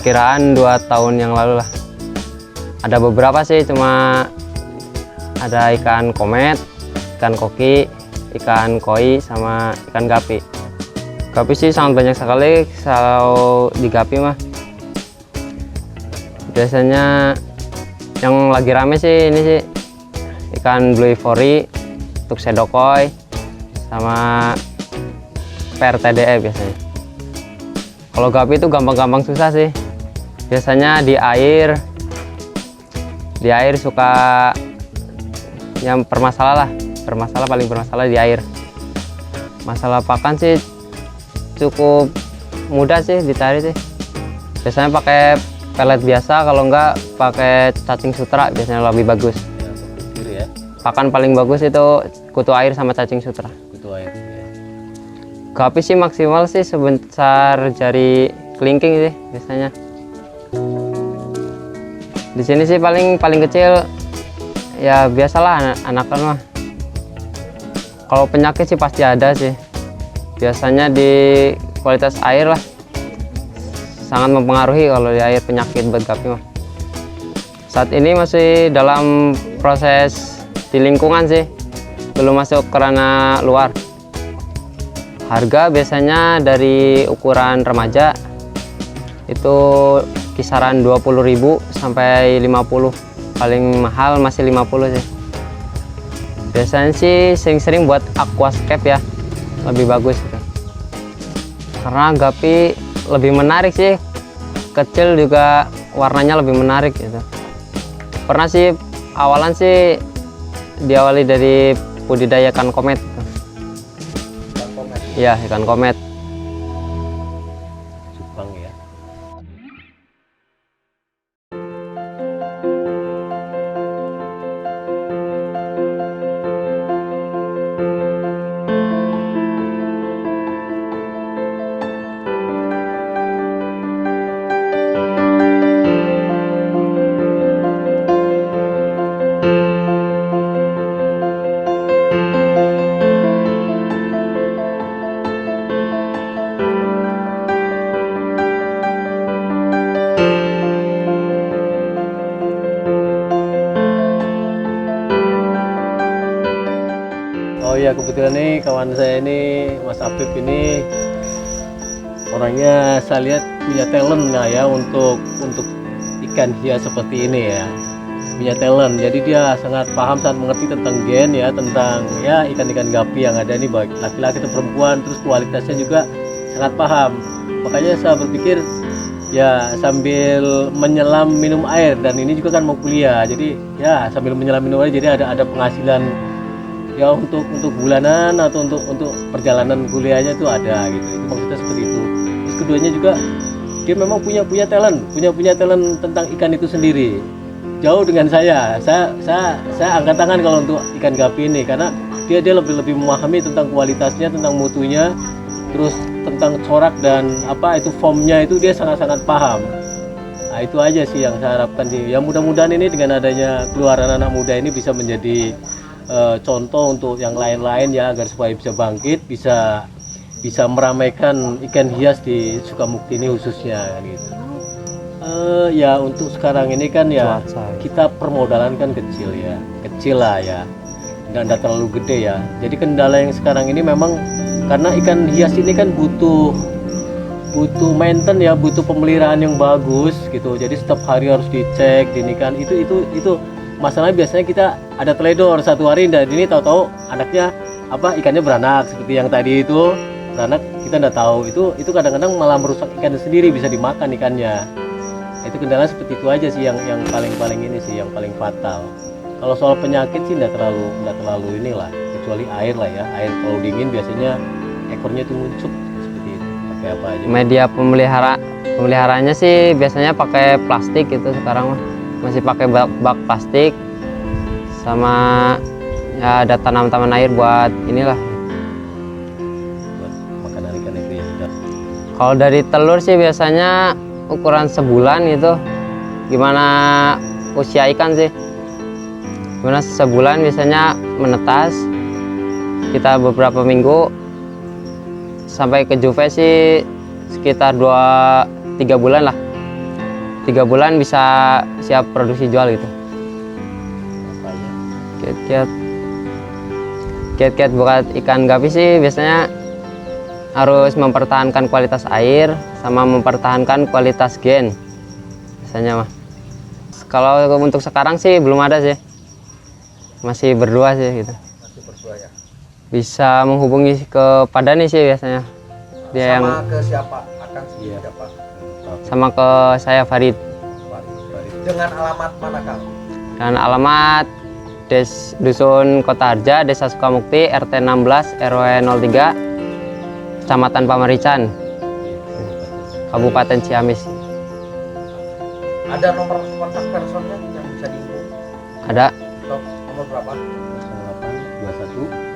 perkiraan 2 tahun yang lalu lah. Ada beberapa sih, cuma ada ikan komet, ikan koki, ikan koi, sama ikan gapi. Gapi sih sangat banyak sekali kalau di gapi mah. Biasanya yang lagi rame sih ini sih ikan blue ivory, tuxedo koi, sama PRTDE biasanya. Kalau gapi itu gampang-gampang susah sih. Biasanya di air suka yang paling bermasalah di air. Masalah pakan sih cukup mudah sih dicari sih. Biasanya pakai pelet biasa, kalau enggak pakai cacing sutra biasanya lebih bagus. Ya. Pakan paling bagus itu kutu air sama cacing sutra. Kutu air. Ya. Gapi sih maksimal sih sebesar jari kelingking sih biasanya. Di sini sih paling kecil ya biasalah anakan mah. Kalau penyakit sih pasti ada sih. Biasanya di kualitas air lah, sangat mempengaruhi kalau di air penyakit buat gapi mah. Saat ini masih dalam proses di lingkungan sih, belum masuk ke ranah luar. Harga biasanya dari ukuran remaja itu kisaran 20.000 sampai 50. Paling mahal masih 50 sih. Biasanya sih sering-sering buat aquascape ya, lebih bagus gitu. Karena gapi lebih menarik sih, kecil juga warnanya lebih menarik gitu. Pernah sih awalan sih diawali dari budidaya ikan komet gitu. Iya, ikan komet. Jepang ya. Oh ya, kebetulan nih kawan saya ini Mas Apip ini orangnya saya lihat punya talent lah ya untuk ikan hias seperti ini ya. Punya talent. Jadi dia sangat paham, sangat mengerti tentang gen ya, tentang ya ikan-ikan gapi yang ada ini baik laki-laki atau perempuan, terus kualitasnya juga sangat paham. Makanya saya berpikir ya sambil menyelam minum air, dan ini juga kan mau kuliah. Jadi ya sambil menyelam minum air jadi ada penghasilan ya untuk bulanan atau untuk perjalanan kuliahnya itu ada gitu. Itu maksudnya seperti itu. Terus keduanya juga dia memang punya talent tentang ikan itu sendiri. Jauh dengan saya angkat tangan kalau untuk ikan gapi ini, karena dia lebih memahami tentang kualitasnya, tentang mutunya, terus tentang corak dan apa itu formnya itu dia sangat paham. Nah itu aja sih yang saya harapkan sih. Ya mudah-mudahan ini dengan adanya keluaran anak muda ini bisa menjadi contoh untuk yang lain-lain ya, agar supaya bisa bangkit, bisa meramaikan ikan hias di Sukabumi ini khususnya gitu. Ya untuk sekarang ini kan ya kita permodalan kan kecil lah ya, nggak terlalu gede ya. Jadi kendala yang sekarang ini memang karena ikan hias ini kan butuh maintenance ya, butuh pemeliharaan yang bagus gitu. Jadi setiap hari harus dicek, dinikan itu masalahnya. Biasanya kita ada teledor satu hari, dan ini tahu-tahu anaknya ikannya beranak seperti yang tadi itu beranak, kita nggak tahu. Itu kadang-kadang malah merusak ikan sendiri, bisa dimakan ikannya. Itu kendala seperti itu aja sih yang paling ini sih yang paling fatal. Kalau soal penyakit sih nggak terlalu inilah, kecuali air lah ya. Air kalau dingin biasanya ekornya itu muncul seperti itu. Pakai apa aja? Media pemeliharaannya sih biasanya pakai plastik gitu sekarang mah. Masih pakai bak plastik, sama ya ada tanam air buat inilah. Buat makanan ikan itu ya. Kalau dari telur sih biasanya ukuran sebulan gitu. Gimana usia ikan sih? Gimana sebulan biasanya menetas. Kita beberapa minggu sampai ke juve sih sekitar 2-3 bulan lah. 3 bulan bisa siap produksi jual gitu. Kiat-kiat buat ikan gapi sih biasanya harus mempertahankan kualitas air sama mempertahankan kualitas gen biasanya mah. Kalau untuk sekarang sih belum ada sih, masih berdua sih gitu. Masih berdua ya. Bisa menghubungi ke Padani sih biasanya. Dia Sama ke siapa? Akan siapa? sama ke saya Farid. Dengan alamat mana Kang? Dan alamat Dusun Kota Harja, Desa Sukamukti, RT 16, RW 03, Kecamatan Pamarican, Kabupaten Ciamis. Ada nomor kontak personnya yang bisa dihubungi? Ada. Nomor berapa?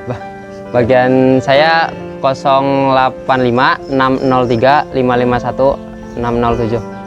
21. Bagian saya 085 603 551 607.